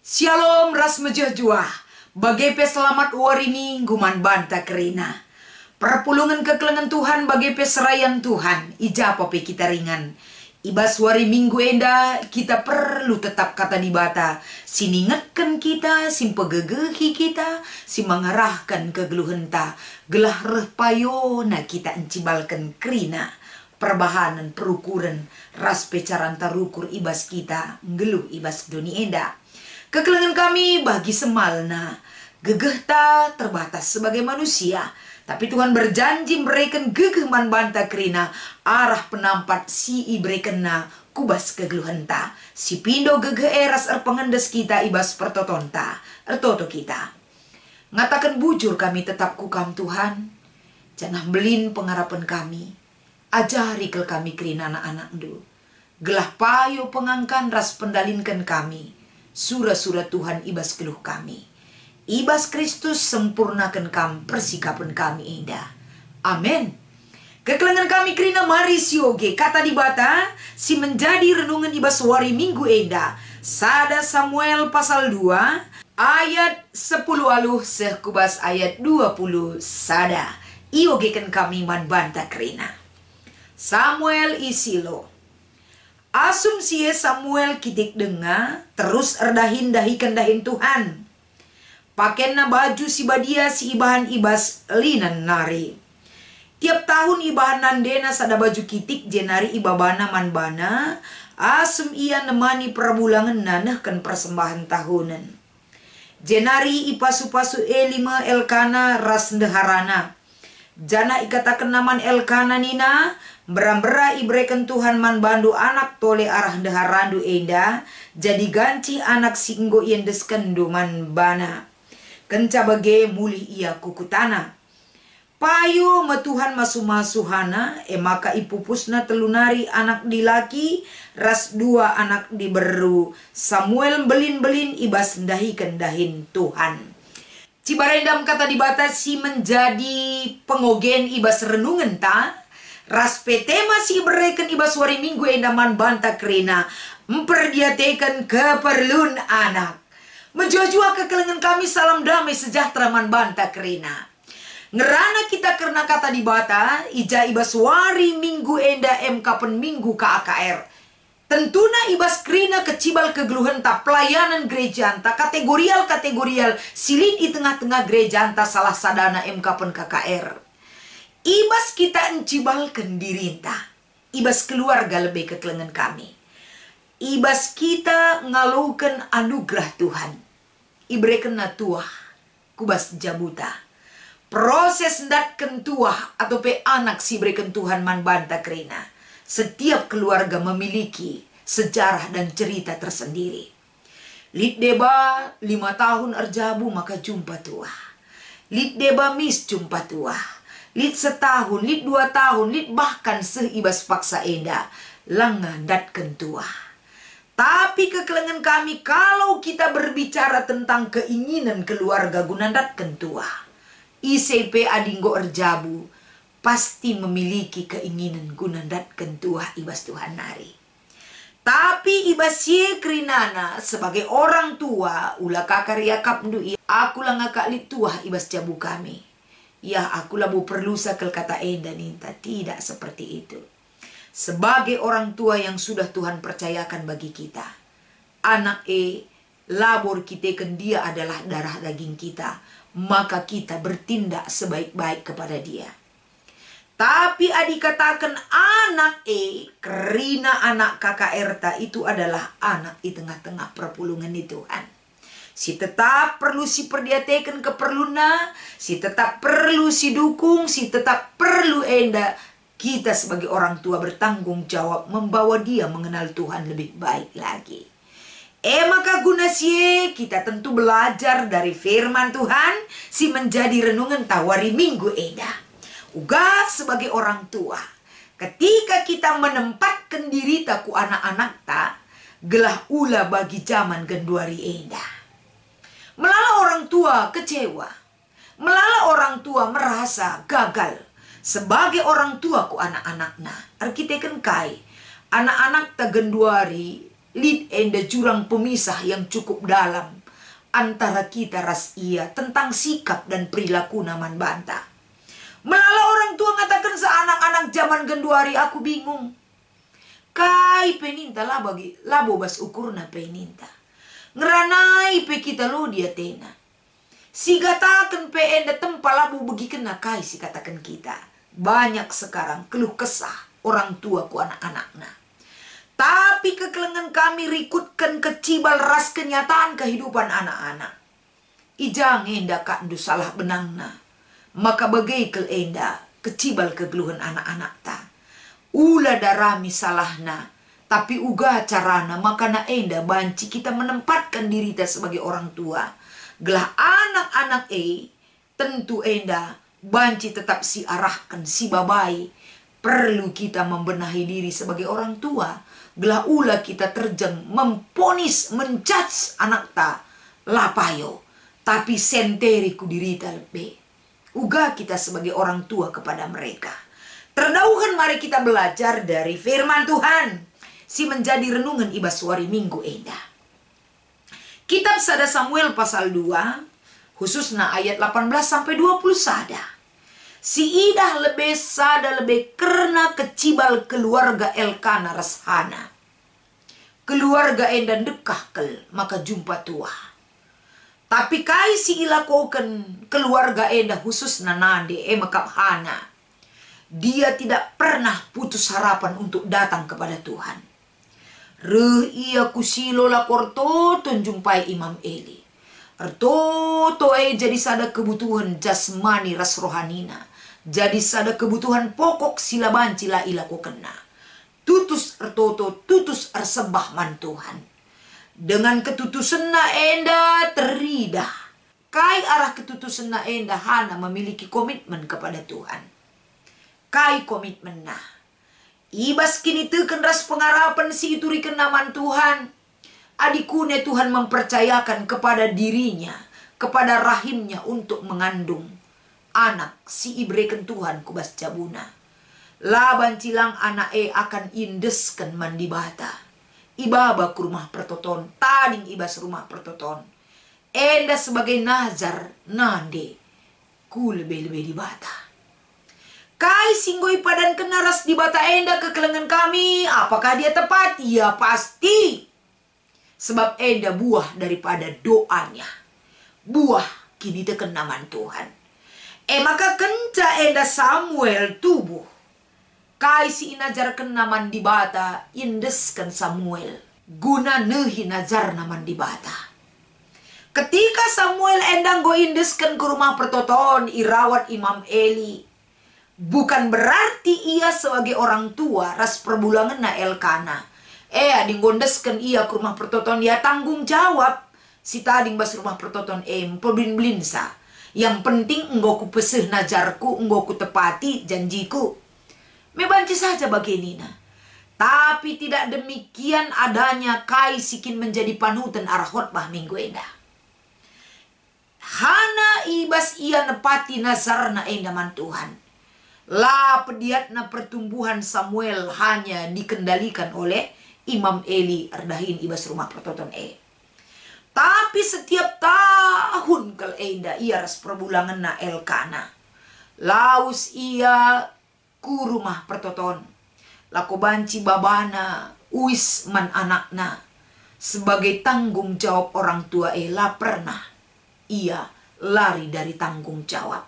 Shalom ras mejajua. Bagai selamat wari minggu man banta kerina. Perpulungan kekelengan Tuhan bagai serayan Tuhan. Ijapa pe kita ringan. Ibas wari minggu enda kita perlu tetap kata di bata. Siningatkan kita, simpegegehi kita, si mengarahkan kegeluhenta. Gelah reh payona kita encibalkan kerina. Perbahanan perukuran ras pecaran tarukur ibas kita ngeluh ibas doni enda. Kekelengan kami bagi semalna, gegeh ta terbatas sebagai manusia, tapi Tuhan berjanji mereken gegeh man banta kerina arah penampat si ibrekena kubas kegeluhan ta, si pindo gegeh eras pengendes kita ibas pertotonta ertoto kita. Ngatakan bujur kami tetap kukam Tuhan, janah belin pengharapan kami, ajari kel kami kerina anak-anak du, gelah payo pengangkan ras pendalinkan kami. Surah-surah Tuhan ibas keluh kami. Ibas Kristus sempurnakan kami persikapan kami indah. Amin. Kekelengan kami kerina mari sioge kata di bata si menjadi renungan ibas wari minggu indah. Sada Samuel pasal 2 ayat 10 aluh sekubas ayat 20 sada. Iogekan kami man banta kerina. Samuel isilo. Asumsi Samuel kidik denga terus erdahin dahikan dahin Tuhan. Pakena baju si badia si ibahan ibas linan nari. Tiap tahun ibahan nandena sada baju kitik jenari ibabana manbana. Asum ia nemani perbulangan nanahkan persembahan tahunan. Jenari ipasu-pasu elima elkana ras ndeharana. Jana ikatakan naman elkana nina. Berambera ibreken Tuhan man bandu anak tole arah deharandu enda. Jadi ganci anak singgo yendes kendu man bana. Kenca bage mulih ia kukutana. Payo metuhan masu-masuhana. Maka ipupusna telunari anak dilaki. Ras dua anak diberu. Samuel belin-belin ibas dahikan dahin Tuhan. Cibarendam kata dibatasi menjadi pengogen ibas renungan ta. Ras PT masih bereken ibas wari minggu endaman banta kerina. Memperdiatekan keperluan anak. Menjua-jua kekelengan kami salam damai sejahtera man banta kerina. Ngerana kita karena kata di bata. Ija ibas wari minggu enda kapan minggu KAKR. Tentuna ibas kerina kecibal kegeluhan ta pelayanan gereja anta. Kategorial silin di tengah-tengah gereja anta salah sadana kapan KKR. Ibas kita encibalkan dirinta. Ibas keluarga lebih kekelengan kami. Ibas kita ngalukan anugerah Tuhan. Ibreken tuah. Kubas jabuta. Proses ndatken tuah atau pe anak si breken Tuhan man banta kerina. Setiap keluarga memiliki sejarah dan cerita tersendiri. Lid deba 5 tahun erjabu maka jumpa tuah. Lid deba mis jumpa tuah. Lid setahun, lid 2 tahun, lid bahkan seibas paksa enda. Lengan datken tuah. Tapi kekelengan kami kalau kita berbicara tentang keinginan keluarga guna datken tuah. ICP adinggo erjabu. Pasti memiliki keinginan guna datken tuah ibas Tuhan nari. Tapi ibas ye kerinana sebagai orang tua. Ulah kakarya kapndu iya. Aku lah ngakak lid tuah ibas jabu kami. Ya aku labu perlu sakel kata enda ninta. Tidak seperti itu. Sebagai orang tua yang sudah Tuhan percayakan bagi kita. Anak labor kita kan dia adalah darah daging kita. Maka kita bertindak sebaik-baik kepada dia. Tapi adik katakan anak kerina anak KKR ta itu adalah anak di tengah-tengah perpulungan di Tuhan. Si tetap perlu si perdiatekan keperluna, si tetap perlu si dukung, si tetap perlu enda. Kita sebagai orang tua bertanggung jawab membawa dia mengenal Tuhan lebih baik lagi. Maka guna sie kita tentu belajar dari firman Tuhan si menjadi renungan tawari minggu enda. Uga sebagai orang tua, ketika kita menempatkan diri taku anak-anak ta, gelah ula bagi zaman genduari enda. Melala orang tua kecewa. Melala orang tua merasa gagal. Sebagai orang tua ku anak-anakna. Arkiteken kai. Anak-anak tagenduari lid enda jurang pemisah yang cukup dalam antara kita ras ia tentang sikap dan perilaku naman banta. Melala orang tua ngatakan seanak-anak zaman genduari aku bingung. Kai peninta lah bagi labo bas ukurna peninta. Ngeranai pe kita lo dia tena. Si katakan pe enda tempa labu bagi kena kai si katakan kita. Banyak sekarang keluh kesah orang tua ku anak-anaknya. Tapi kekelengan kami rikutkan kecibal ras kenyataan kehidupan anak-anak. Ijang enda kandu salah benangna. Maka bagai kel enda kecibal kegeluhan anak-anak ta. Ula darami salahna. Tapi uga carana makana enda banci kita menempatkan diri ta sebagai orang tua. Gelah anak-anak tentu enda banci tetap si arahkan si babai. Perlu kita membenahi diri sebagai orang tua. Gelah ula kita terjeng memponis menjudge anak ta lapayo. Tapi senteri ku diri ta lebih. Uga kita sebagai orang tua kepada mereka. Terdauhan mari kita belajar dari firman Tuhan. Si menjadi renungan ibaswari minggu enda. Kitab Sada Samuel pasal 2. Khususnya ayat 18 sampai 20 sada. Si idah lebih sada lebih karena kecibal keluarga Elkana Rashana. Keluarga enda dekah kel maka jumpa tua. Tapi kai si ilakoken keluarga enda khusus nanade makap hana. Dia tidak pernah putus harapan untuk datang kepada Tuhan. Ia kusilo lakor toto jumpai Imam Eli. Toto jadi sada kebutuhan jasmani ras rohanina. Jadi sada kebutuhan pokok sila banci la ilakokena. Tutus ertoto tutus ersembah man Tuhan. Dengan ketutusan na enda teridah. Kai arah ketutusan na enda hana memiliki komitmen kepada Tuhan. Kai komitmen na. Ibas kini teken ras pengarapan si itu rikenaman Tuhan. Adikune Tuhan mempercayakan kepada dirinya. Kepada rahimnya untuk mengandung. Anak si ibreken Tuhan kubas cabuna. Laban cilang anak akan indeskan mandi bata. Ibaba ke rumah pertoton, tading ibas rumah pertoton. Enda sebagai nazar, nande, ku lebih-lebih di bata. Kai singgoi padan kenaras di bata enda kekelengan kami, apakah dia tepat? Ya pasti. Sebab enda buah daripada doanya. Buah kini tekenaman Tuhan. Maka kenca enda Samuel tubuh. Kai si inajar kenaman di bata indeskan Samuel guna nehi najar naman di bata. Ketika Samuel endang go indeskan ke rumah pertoton irawat Imam Eli, bukan berarti ia sebagai orang tua ras perbulangan na Elkana. Ading gondeskan ia ke rumah pertoton dia tanggung jawab si tading bas rumah pertoton pelin blinsa. Yang penting enggo ku peseh najarku enggo ku tepati janjiku. Mebanci saja baginina. Tapi tidak demikian adanya kai sikin menjadi panutan arah khotbah minggu enda. Hana ibas ia nepati nazarna enda man Tuhan. La pediatna pertumbuhan Samuel hanya dikendalikan oleh Imam Eli ardahin ibas rumah pertoton Tapi setiap tahun kal enda ia ras perbulangan na Elkana. Laus ia ku rumah pertoton. Lako banci babana uis man anakna. Sebagai tanggung jawab orang tua la pernah ia lari dari tanggung jawab.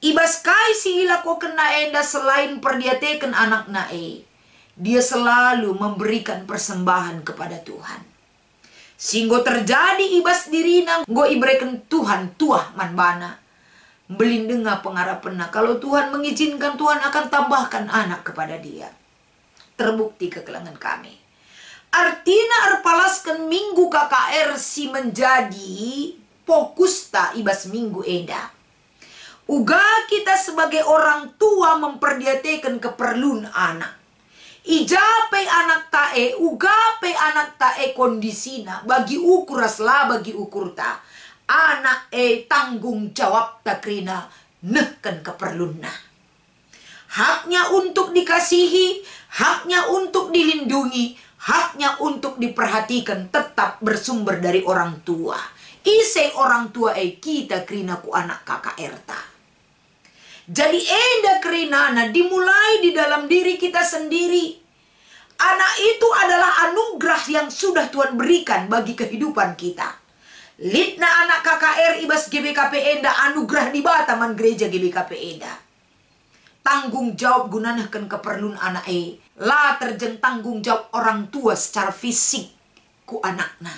Ibas kai si ilako kena enda selain perdiateken anakna dia selalu memberikan persembahan kepada Tuhan. Singgo terjadi ibas dirina go ibreken Tuhan tuah man bana. Belindenga pengharapanna. Kalau Tuhan mengizinkan, Tuhan akan tambahkan anak kepada dia. Terbukti kekelangan kami. Artina arpalaskan minggu KKR si menjadi fokus ta ibas minggu enda. Uga kita sebagai orang tua memperdiatekan keperluan anak. Ijape anak tae, ugape anak tae kondisina. Bagi ukur asla, bagi ukur ta. Anak tanggung jawab takrina nehkan keperlunna. Haknya untuk dikasihi, haknya untuk dilindungi, haknya untuk diperhatikan tetap bersumber dari orang tua. Ise orang tua kita kerina ku anak kakak erta. Jadi enda kerinana dimulai di dalam diri kita sendiri. Anak itu adalah anugerah yang sudah Tuhan berikan bagi kehidupan kita. Litna anak KKR ibas GBKP enda anugerah di bataman gereja GBKP enda. Tanggung jawab gunakan keperluan anak lah terjeng tanggung jawab orang tua secara fisik ku anakna.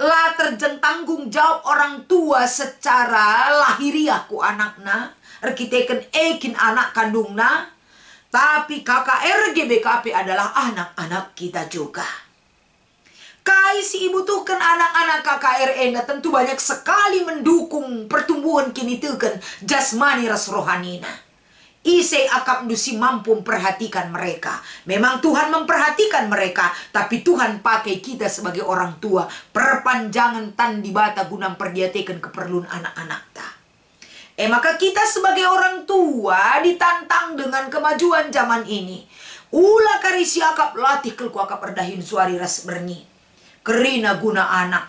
Lah terjeng tanggung jawab orang tua secara lahiriah ku anakna. Rekiteken ekin anak kandungna. Tapi KKR GBKP adalah anak-anak kita juga. Kai si ibu tukan anak-anak KKR enda tentu banyak sekali mendukung pertumbuhan kini tukan jasmani ras rohanina. Ise akap dusi mampu memperhatikan mereka. Memang Tuhan memperhatikan mereka, tapi Tuhan pakai kita sebagai orang tua. Perpanjangan tan di bata guna memperdiatekan keperluan anak-anak ta. Maka kita sebagai orang tua ditantang dengan kemajuan zaman ini. Ula karisi akap latih kelku akap perdahin suari ras berni. Kerina guna anak.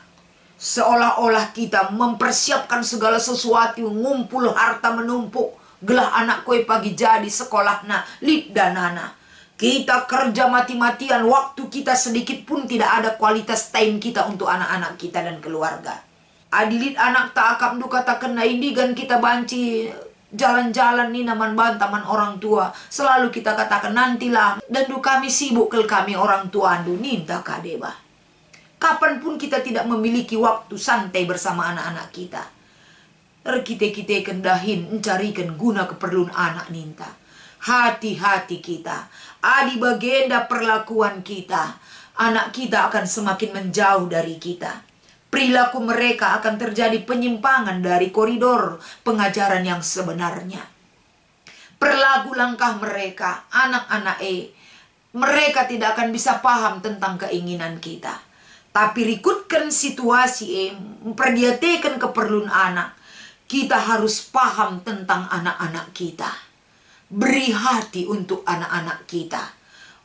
Seolah-olah kita mempersiapkan segala sesuatu. Ngumpul harta menumpuk. Gelah anak kue pagi jadi sekolah na lid danana. Kita kerja mati-matian. Waktu kita sedikit pun tidak ada kualitas time kita untuk anak-anak kita dan keluarga. Adilit anak tak akap duka tak kena indigan kita banci jalan-jalan ni naman bantaman orang tua. Selalu kita katakan nantilah. Dan du kami sibuk kel kami orang tua andu ninta kadeba. Kapanpun kita tidak memiliki waktu santai bersama anak-anak kita. Kita kendahin mencarikan guna keperluan anak ninta. Hati-hati kita. Adi bagenda perlakuan kita. Anak kita akan semakin menjauh dari kita. Perilaku mereka akan terjadi penyimpangan dari koridor pengajaran yang sebenarnya. Perlaku langkah mereka, anak-anak mereka tidak akan bisa paham tentang keinginan kita. Tapi rikutkan situasi memperdiatekan keperluan anak. Kita harus paham tentang anak-anak kita. Beri hati untuk anak-anak kita.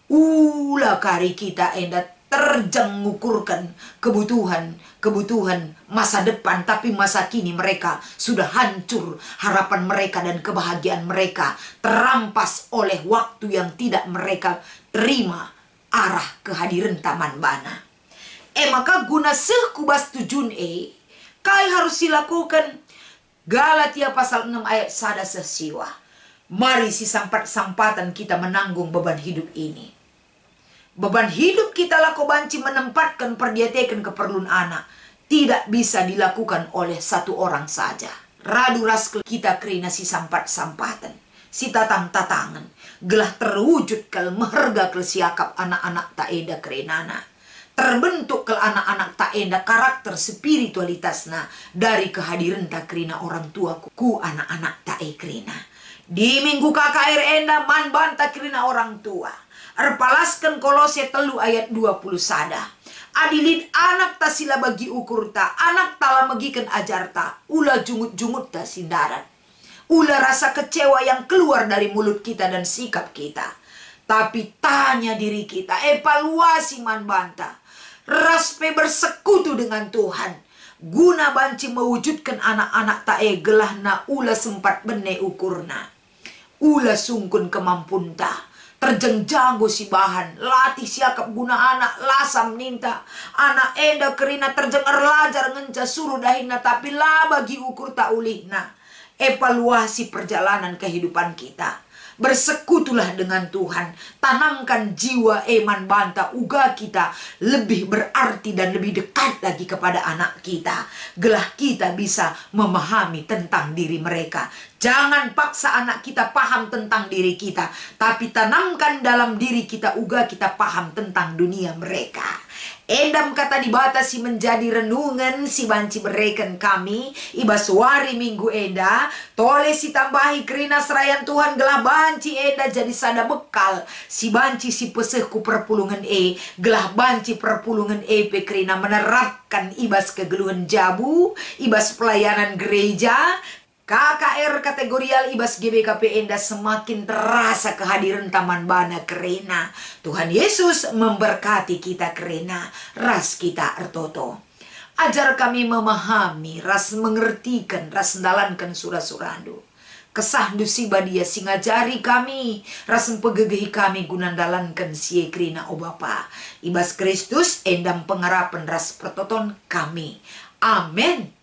Ulah kari kita endat terjang mengukurkan kebutuhan masa depan, tapi masa kini mereka sudah hancur. Harapan mereka dan kebahagiaan mereka terampas oleh waktu yang tidak mereka terima arah kehadiran taman bana. Maka guna sekubas tujun kai harus dilakukan. Galatia pasal 6 ayat 1 sesiwa. Mari si sampatan kita menanggung beban hidup ini. Beban hidup kita laku banci menempatkan perdiatekan keperluan anak. Tidak bisa dilakukan oleh satu orang saja. Radu raskel kita kerina si sampatan. Si tatang-tatangan. Gelah terwujud kel meherga kel siakap anak-anak taeda kerinana. Terbentuk kel anak-anak taeda karakter spiritualitasna. Dari kehadiran tak kerina orang tua ku anak-anak tae kerina. Di minggu KKR enda man banta kerina orang tua. Erpalaskan Kolose 3 ayat 20 sada. Adilin anak ta sila bagi ukur ta. Anak tala megikan ajar ta. Ula jungut-jungut ta sindaran. Ula rasa kecewa yang keluar dari mulut kita dan sikap kita. Tapi tanya diri kita. Evaluasi man banta. Raspe bersekutu dengan Tuhan. Guna banci mewujudkan anak-anak tae gelah na ula sempat bene ukurna. Ula sungkun kemampun ta. Terjeng jago si bahan. Latih siakap guna anak. Lasam ninta. Anak enda kerina terjeng erlajar ngenca suruh dahina. Tapi lah bagi ukur tak ulihna. Evaluasi perjalanan kehidupan kita. Bersekutulah dengan Tuhan. Tanamkan jiwa eman banta uga kita. Lebih berarti dan lebih dekat lagi kepada anak kita. Gelah kita bisa memahami tentang diri mereka. Jangan paksa anak kita paham tentang diri kita. Tapi tanamkan dalam diri kita uga kita paham tentang dunia mereka. Endam kata dibatasi menjadi renungan si banci bereken kami. Ibaswari minggu enda. Tole si tambahi kerina serayan Tuhan gelah banci enda jadi sada bekal. Si banci si pesehku perpulungan gelah banci perpulungan pekerina menerapkan ibas kegeluhan jabu. Ibas pelayanan gereja. KKR kategorial ibas GBKP enda semakin terasa kehadiran Taman Bana Kerena. Tuhan Yesus memberkati kita Kerena, ras kita ertoto. Ajar kami memahami, ras mengertikan, ras mendalankan surah-surandu. Kesah dusi badia singajari kami, ras pegegehi kami gunandalankan sie Kerena o Bapa. Ibas Kristus endam pengarapan ras pertoton kami. Amin.